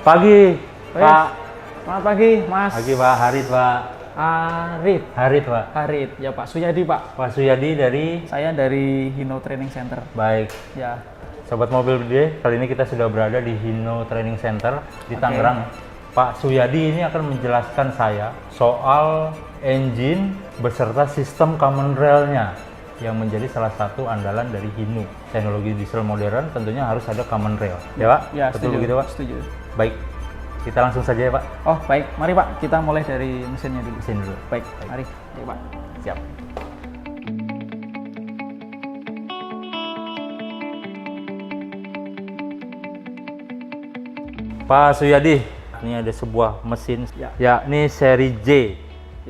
Pagi, Pak. Selamat pagi, Mas. Pagi, Pak. Harit, Pak. Arif. Harit, Pak. Harit. Ya, Pak Suyadi, Pak. Pak Suyadi dari... Saya dari Hino Training Center. Baik. Ya. Sobat Mobil Gede, kali ini kita sudah berada di Hino Training Center di Tangerang. Pak Suyadi ini akan menjelaskan saya soal engine beserta sistem common rail-nya yang menjadi salah satu andalan dari Hino. Teknologi diesel modern tentunya harus ada common rail. Ya, Pak? Ya, betul setuju. begitu, Pak? Setuju. Baik. Kita langsung saja ya, Pak. Oh, baik. Mari, Pak. Kita mulai dari mesinnya dulu. Mesin dulu. Baik. Mari. Ayo, Pak. Siap. Pak Suyadi, ini ada sebuah mesin, Ya. ini seri J.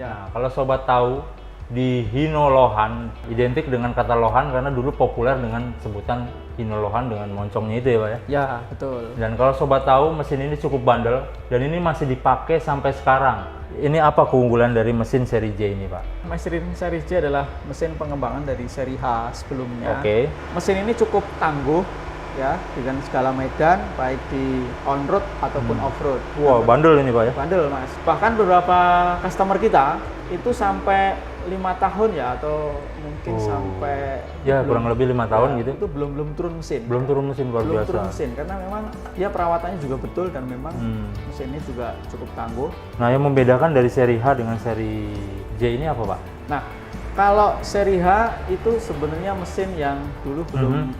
Ya. Nah, kalau sobat tahu, di Hino Lohan identik dengan kata Lohan karena dulu populer dengan sebutan Hino Lohan dengan moncongnya itu ya, Pak ya? Ya, betul. Dan kalau sobat tahu, mesin ini cukup bandel dan ini masih dipakai sampai sekarang. Ini apa keunggulan dari mesin seri J ini, Pak? Mesin seri J adalah mesin pengembangan dari seri H sebelumnya. Oke. Mesin ini cukup tangguh ya dengan segala medan baik di on road ataupun off road. Wah, bandel ini, Pak ya? Bandel, Mas. Bahkan beberapa customer kita itu sampai 5 tahun ya, atau mungkin sampai ya kurang lebih 5 tahun gitu. Itu belum turun mesin. Belum turun mesin, luar Belum biasa. turun mesin karena memang ya perawatannya juga betul dan memang mesinnya juga cukup tangguh. Nah, yang membedakan dari seri H dengan seri J ini apa, Pak? Nah, kalau seri H itu sebenarnya mesin yang dulu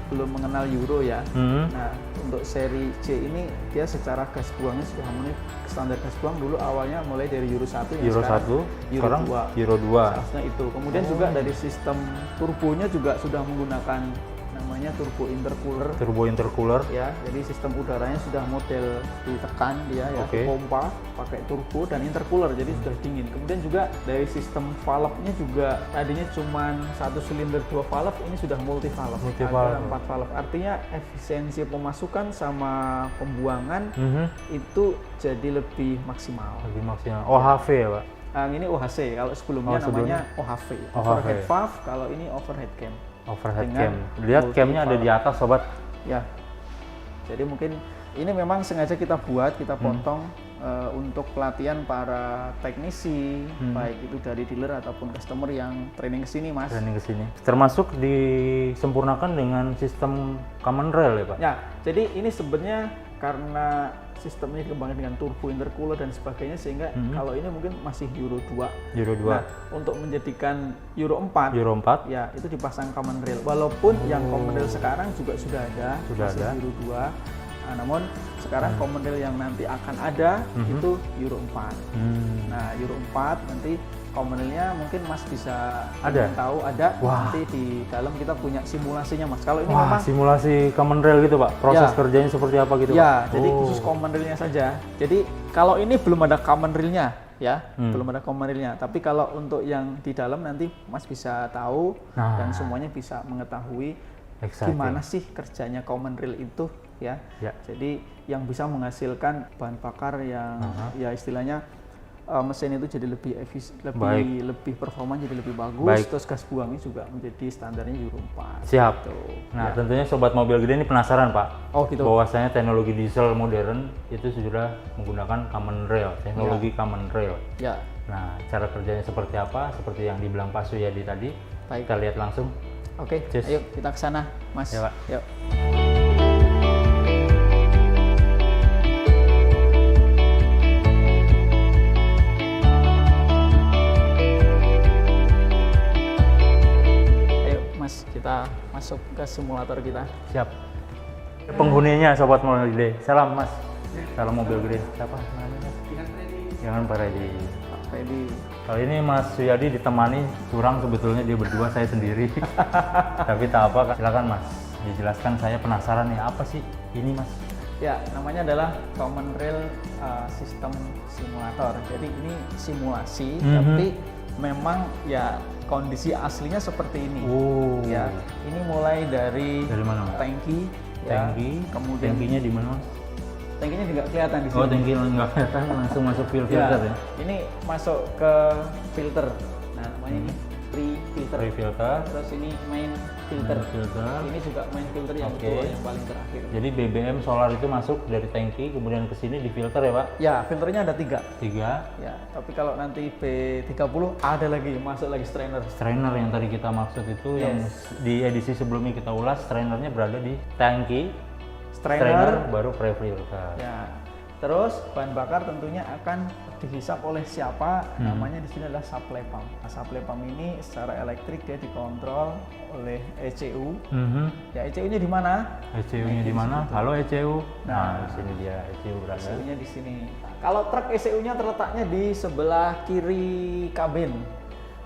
belum mengenal Euro ya. Nah, untuk seri J ini dia secara gas buangnya sudah memenuhi standar gas buang. Dulu awalnya mulai dari Euro 1 yang Euro 1, sekarang Euro 2. Seharusnya itu. Kemudian juga dari sistem turbonya juga sudah menggunakan namanya turbo intercooler. Turbo intercooler. Ya, jadi sistem udaranya sudah model ditekan dia ya, Oke. pompa pakai turbo dan intercooler, jadi sudah dingin. Kemudian juga dari sistem valve-nya juga tadinya cuma 1 silinder 2 valve, ini sudah multi valve. Ada 4 valve. Artinya efisiensi pemasukan sama pembuangan itu jadi lebih maksimal. Lebih maksimal. OHV ya, Pak? Ini OHC, kalau sebelumnya namanya OHV. Overhead valve, kalau ini overhead cam. Overhead Dengan cam. Lihat camnya ada di atas, sobat. Ya, jadi mungkin ini memang sengaja kita buat, kita potong untuk pelatihan para teknisi, baik itu dari dealer ataupun customer yang training ke sini, Mas. Training ke sini. Termasuk disempurnakan dengan sistem common rail ya, Pak? Ya, jadi ini sebenarnya karena sistemnya dikembangkan dengan turbo intercooler dan sebagainya, sehingga kalau ini mungkin masih Euro 2. Euro 2. Nah, untuk menjadikan Euro 4, Euro 4. ya itu dipasang common rail. Walaupun yang common rail sekarang juga sudah ada, masih Euro 2. Nah, namun sekarang common rail yang nanti akan ada itu Euro 4. Nah, Euro 4 nanti common rail-nya mungkin Mas bisa tahu ada. Nanti di dalam kita punya simulasinya, Mas. Kalau ini memang simulasi common rail gitu, Pak. Proses kerjanya seperti apa gitu, Pak? Ya, jadi khusus common rail-nya saja. Jadi kalau ini belum ada common rail-nya ya, belum ada common rail-nya. Tapi kalau untuk yang di dalam nanti Mas bisa tahu dan semuanya bisa mengetahui gimana sih kerjanya common rail itu ya. Jadi yang bisa menghasilkan bahan bakar yang ya istilahnya mesin itu jadi lebih lebih performa jadi lebih bagus. Terus gas buangnya juga menjadi standarnya Euro 4. Siap. Gitu. Nah, tentunya sobat mobil gede ini penasaran, Pak. Oh, gitu. Bahwasanya teknologi diesel modern itu sudah menggunakan common rail, teknologi common rail. Ya. Nah, cara kerjanya seperti apa? Seperti yang dibilang Pak Suyadi tadi. Baik. Kita lihat langsung. Oke, ayo kita ke sana, Mas. Ya, Pak. Yuk. Ayo, Mas, kita masuk ke simulator kita. Siap. Penghuninya sobat mobil gede. Salam, Mas. Salam mobil gede. Siapa namanya, Mas? Jangan Pak Reddy. Pak Freddy. Kali ini Mas Suyadi ditemani curang, sebetulnya dia berdua, saya sendiri. Tapi tak apa, silakan Mas dijelaskan, saya penasaran nih apa sih ini Mas? Ya, namanya adalah Common Rail System Simulator. Jadi ini simulasi, tapi memang ya kondisi aslinya seperti ini. Oh. Ya, ini mulai dari mana? tangki, ya, Tangki. kemudian Tangkinya di mana Mas? tangkinya juga kelihatan di sini. Oh, tangki nggak kelihatan, langsung masuk filter ya? Ini masuk ke filter. Nah, namanya ini pre-filter. Pre-filter. Terus ini main filter. Filter. Ini juga main filter yang kedua, yang paling terakhir. Jadi BBM solar itu masuk dari tangki, kemudian ke sini difilter ya Pak? Ya, filternya ada 3. 3. Ya, tapi kalau nanti B30 ada lagi, masuk lagi strainer. Strainer yang tadi kita maksud itu, yang di edisi sebelumnya kita ulas, strainernya berada di tangki, strainer baru pre-filter. Ya, terus bahan bakar tentunya akan dihisap oleh siapa? Namanya di sini adalah supply pump. Nah, supply pump ini secara elektrik dia dikontrol oleh ECU. Ya, ECU-nya di mana? ECU-nya di mana? Halo ECU. Nah, di sini dia ECU berada. ECU-nya di sini. Kalau truk ECU-nya terletaknya di sebelah kiri kabin,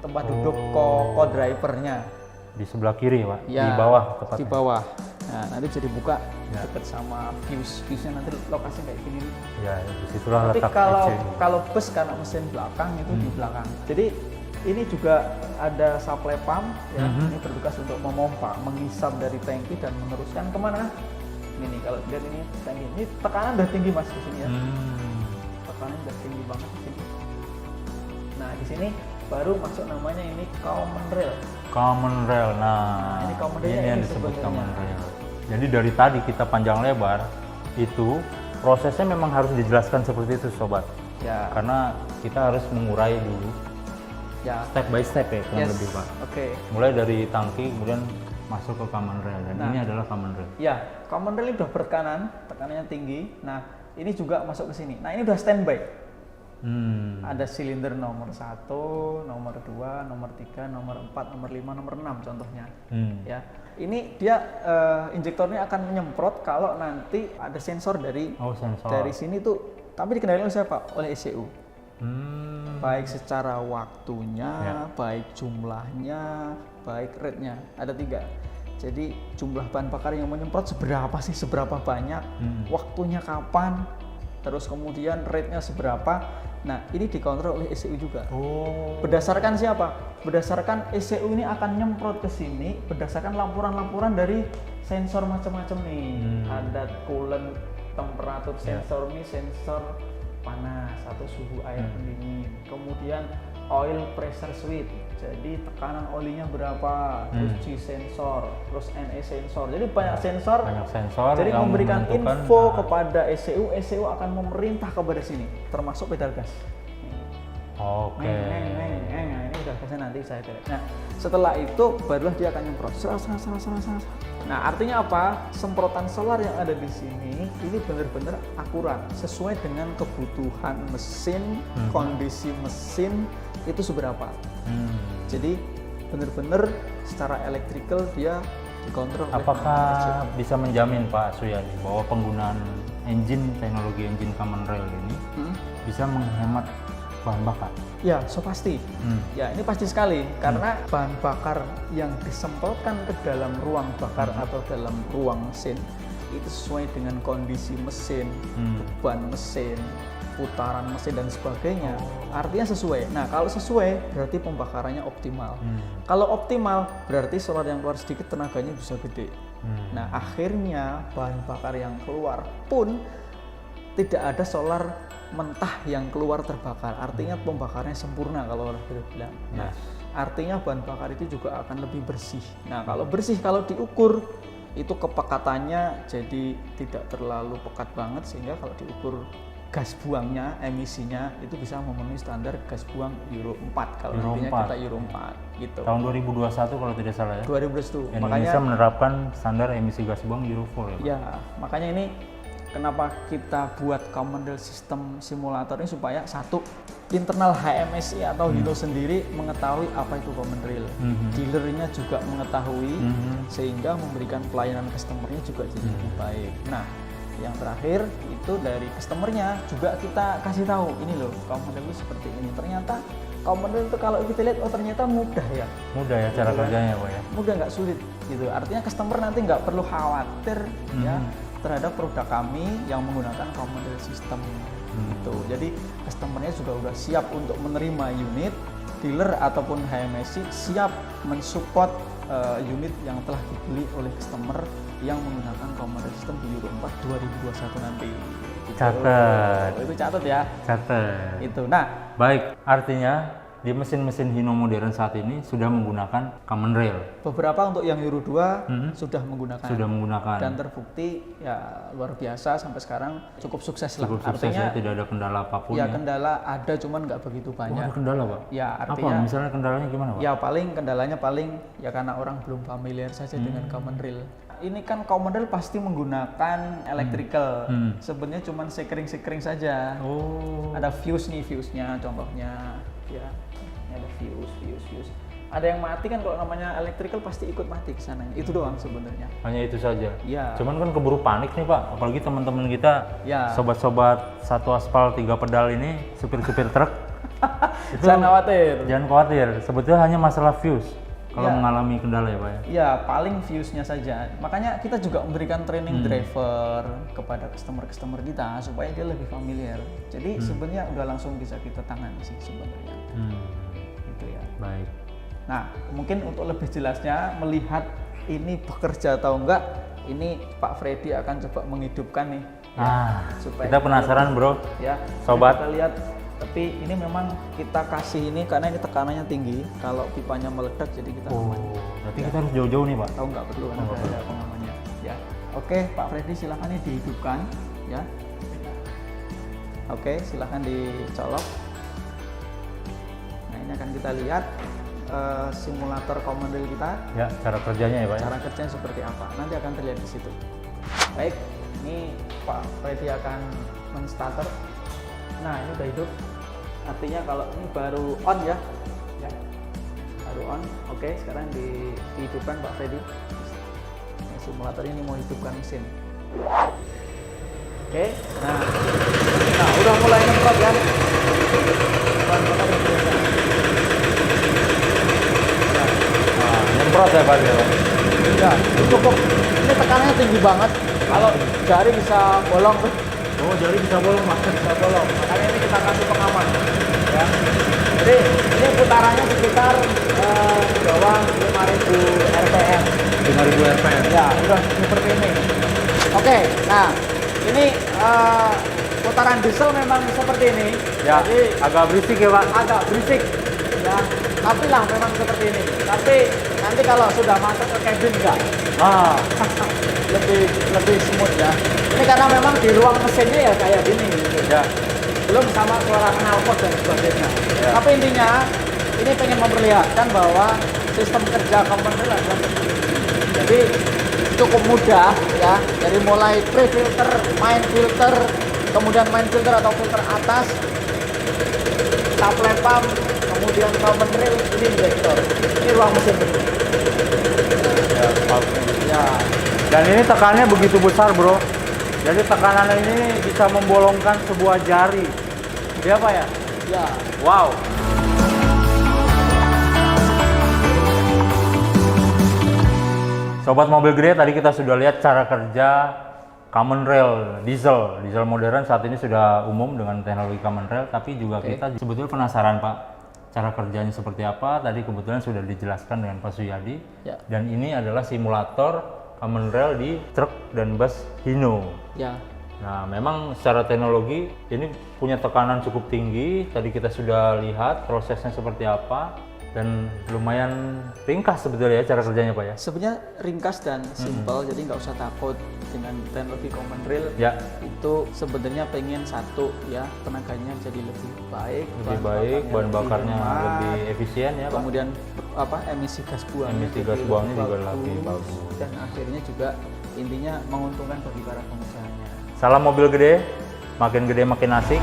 tempat duduk co-drivernya. Di sebelah kiri Pak, Ya, di bawah tepatnya. di bawah. Nah, nanti bisa dibuka dekat sama fuse-nya, nanti lokasi kayak gini. Ya, disitulah Tapi letak kalau ECU. bus karena mesin belakang itu di belakang. Jadi ini juga ada supply pump ya. Ini bertugas untuk memompa, menghisap dari tangki dan meneruskan kemana? Ini nih, kalau lihat ini tangki. Ini tekanan udah tinggi Mas di sini ya. Tekanan udah tinggi banget di sini. Nah, di sini baru masuk namanya ini common rail. Common rail. Nah, ini common rail ini yang ini disebut sebenarnya. common rail. Jadi dari tadi kita panjang lebar itu prosesnya memang harus dijelaskan seperti itu sobat. Ya. Karena kita harus mengurai dulu Ya. step by step ya kurang lebih Pak. Oke. Mulai dari tangki kemudian masuk ke common rail, dan ini adalah common rail. Ya, common rail ini udah berkanan, tekanannya tinggi. Nah, ini juga masuk ke sini. Nah, ini udah standby. Ada silinder nomor 1, nomor 2, nomor 3, nomor 4, nomor 5, nomor 6 contohnya. Ya. Ini dia injektornya akan menyemprot kalau nanti ada sensor dari dari sini tuh, tapi dikendalikan oleh siapa? Oleh ECU. Baik secara waktunya, baik jumlahnya, baik rate-nya. Ada 3. Jadi jumlah bahan bakar yang menyemprot seberapa sih, seberapa banyak, waktunya kapan, terus kemudian rate-nya seberapa. Nah, ini dikontrol oleh ECU juga. Berdasarkan siapa? Berdasarkan ECU ini akan nyemprot ke sini berdasarkan laporan-laporan dari sensor macam-macam nih. Ada coolant temperatur sensor nih, sensor panas atau suhu air pendingin. Kemudian oil pressure switch. Jadi tekanan olinya berapa, terus G sensor, terus NE sensor. Jadi banyak sensor. Jadi memberikan info kepada ECU, ECU akan memerintah kepada sini, termasuk pedal gas. Oke. Ini udah gasnya nanti saya lihat. Nah, setelah itu barulah dia akan nyemprot. Nah, artinya apa? Semprotan solar yang ada di sini ini benar-benar akurat, sesuai dengan kebutuhan mesin, kondisi mesin itu seberapa. Jadi benar-benar secara elektrikal dia dikontrol. Apakah bisa menjamin Pak Suyadi bahwa penggunaan teknologi engine common rail ini bisa menghemat bahan bakar? Ya, so pasti. Ya, ini pasti sekali karena bahan bakar yang disemprotkan ke dalam ruang bakar atau dalam ruang mesin itu sesuai dengan kondisi mesin, beban mesin, putaran mesin dan sebagainya. Artinya sesuai. Nah, kalau sesuai berarti pembakarannya optimal. Kalau optimal berarti solar yang keluar sedikit tenaganya bisa gede. Nah, akhirnya bahan bakar yang keluar pun tidak ada solar mentah yang keluar terbakar. Artinya pembakarannya sempurna kalau orang bilang. Nah, artinya bahan bakar itu juga akan lebih bersih. Nah, kalau bersih, kalau diukur itu kepekatannya jadi tidak terlalu pekat banget, sehingga kalau diukur gas buangnya, emisinya itu bisa memenuhi standar gas buang Euro 4 kalau nantinya kita Euro 4 gitu. Tahun 2021 kalau tidak salah ya. 2021. Indonesia menerapkan standar emisi gas buang Euro 4 ya. Ya, makanya ini kenapa kita buat common rail system simulator ini supaya satu, internal HMSI atau Hino sendiri mengetahui apa itu common rail. Dealernya juga mengetahui sehingga memberikan pelayanan customernya juga jadi lebih baik. Nah, yang terakhir itu dari customernya juga kita kasih tahu, ini loh common rail seperti ini. Ternyata common rail itu kalau kita lihat, oh ternyata mudah ya. Mudah ya cara kerjanya Pak ya? Mudah, nggak sulit gitu. Artinya customer nanti nggak perlu khawatir ya terhadap produk kami yang menggunakan common rail system gitu. Jadi customernya juga udah siap untuk menerima unit, dealer ataupun HMSI siap mensupport unit yang telah dibeli oleh customer yang menggunakan common rail system di Euro 4 2021 nanti. Gitu. Catat. Itu catat ya. Catat. Itu. Nah, baik, artinya di mesin-mesin Hino modern saat ini sudah menggunakan common rail. beberapa untuk yang Euro 2 sudah menggunakan. Sudah menggunakan. Dan terbukti ya luar biasa sampai sekarang cukup sukses lah. Cukup sukses ya, tidak ada kendala apapun ya. ya. Kendala ada, cuman nggak begitu Oh, banyak. ada kendala Pak? Ya artinya. Apa? Misalnya kendalanya gimana Pak? Ya kendalanya paling ya karena orang belum familiar saja dengan common rail. Ini kan common rail pasti menggunakan electrical. Sebenarnya cuman sekering saja. Oh. Ada fuse-nya contohnya. Ya, ini ada fuse. Ada yang mati kan, kalau namanya electrical pasti ikut mati ke sana. Itu doang sebenarnya. Hanya itu saja. Ya. Cuman kan keburu panik nih Pak, apalagi teman-teman kita, Ya. sobat-sobat satu aspal 3 pedal ini, supir-supir truk. Itu Jangan khawatir. jangan khawatir, sebetulnya hanya masalah fuse kalau Ya. mengalami kendala ya Pak ya. Ya, paling fuse-nya saja. Makanya kita juga memberikan training driver kepada customer kita supaya dia lebih familiar. Jadi sebenarnya udah langsung bisa kita tangani sih sebenarnya. Gitu ya. Baik. Nah, mungkin untuk lebih jelasnya melihat ini bekerja atau enggak, ini Pak Freddy akan coba menghidupkan nih. Supaya Kita penasaran bro, ya, sobat. kita lihat. Tapi ini memang kita kasih ini karena ini tekanannya tinggi. Kalau pipanya meledak, jadi kita aman. Berarti kita harus jauh-jauh nih Pak. Tahu nggak perlu kan ada pengamannya. Ya, oke Pak Freddy silahkan ini dihidupkan. Ya, oke silahkan dicolok. Nah ini akan kita lihat simulator common rail kita. Ya, cara kerjanya ya Pak ya. Cara kerjanya seperti apa? Nanti akan terlihat di situ. Baik, ini Pak Freddy akan men-starter. Nah ini udah hidup. Artinya kalau ini baru on ya. Ya. Baru on. Oke, sekarang dihidupkan Pak Freddy. Nah, simulator ini mau hidupkan mesin. Oke, nah udah mulai nyemprot ya. Nyemprot ya Pak ya. Ya, cukup. Ini tekanannya tinggi banget. Kalau jari bisa bolong tuh. Oh, jari bisa bolong Pak. Bisa bolong. Makanya ini kita kasih pengaman. Ya. Jadi ini putarannya sekitar di bawah 5.000 RPM. 5.000 RPM. Ya, udah seperti ini. Oke, nah ini putaran diesel memang seperti ini. Ya, Jadi agak berisik ya Pak. agak berisik. Ya, tapi lah memang seperti ini. Tapi nanti kalau sudah masuk ke cabin enggak. lebih smooth ya. Ini karena memang di ruang mesinnya ya kayak gini gitu. Ya. Belum sama suara knalpot dan sebagainya. Ya. Tapi intinya ini pengen memperlihatkan bahwa sistem kerja common rail adalah seperti ini. Jadi cukup mudah ya, dari mulai pre-filter, main filter, kemudian main filter atau filter atas, supply pump, kemudian common rail, ini injektor. Ini ruang mesin. Ya, Ya, dan ini tekanannya begitu besar bro. Jadi tekanan ini bisa membolongkan sebuah jari. Dia apa ya? ya. Wow. Sobat mobil gede, tadi kita sudah lihat cara kerja common rail diesel modern saat ini sudah umum dengan teknologi common rail. Tapi juga kita sebetulnya penasaran Pak, cara kerjanya seperti apa. Tadi kebetulan sudah dijelaskan dengan Pak Suyadi. Ya. Dan ini adalah simulator common rail di truk dan bus Hino. Ya. Nah, memang secara teknologi ini punya tekanan cukup tinggi. Tadi kita sudah lihat prosesnya seperti apa dan lumayan ringkas sebetulnya ya cara kerjanya Pak ya. Sebenarnya ringkas dan simple, jadi nggak usah takut dengan teknologi common rail. Ya. Itu sebenarnya pengen satu ya, tenaganya jadi lebih baik, Bahan bakarnya hemat, lebih efisien ya Pak. kemudian emisi gas buangnya Emisi jadi gas buangnya juga bagus, lebih bagus. dan akhirnya juga intinya menguntungkan bagi para pengusahanya. Salam mobil gede, makin gede makin asik.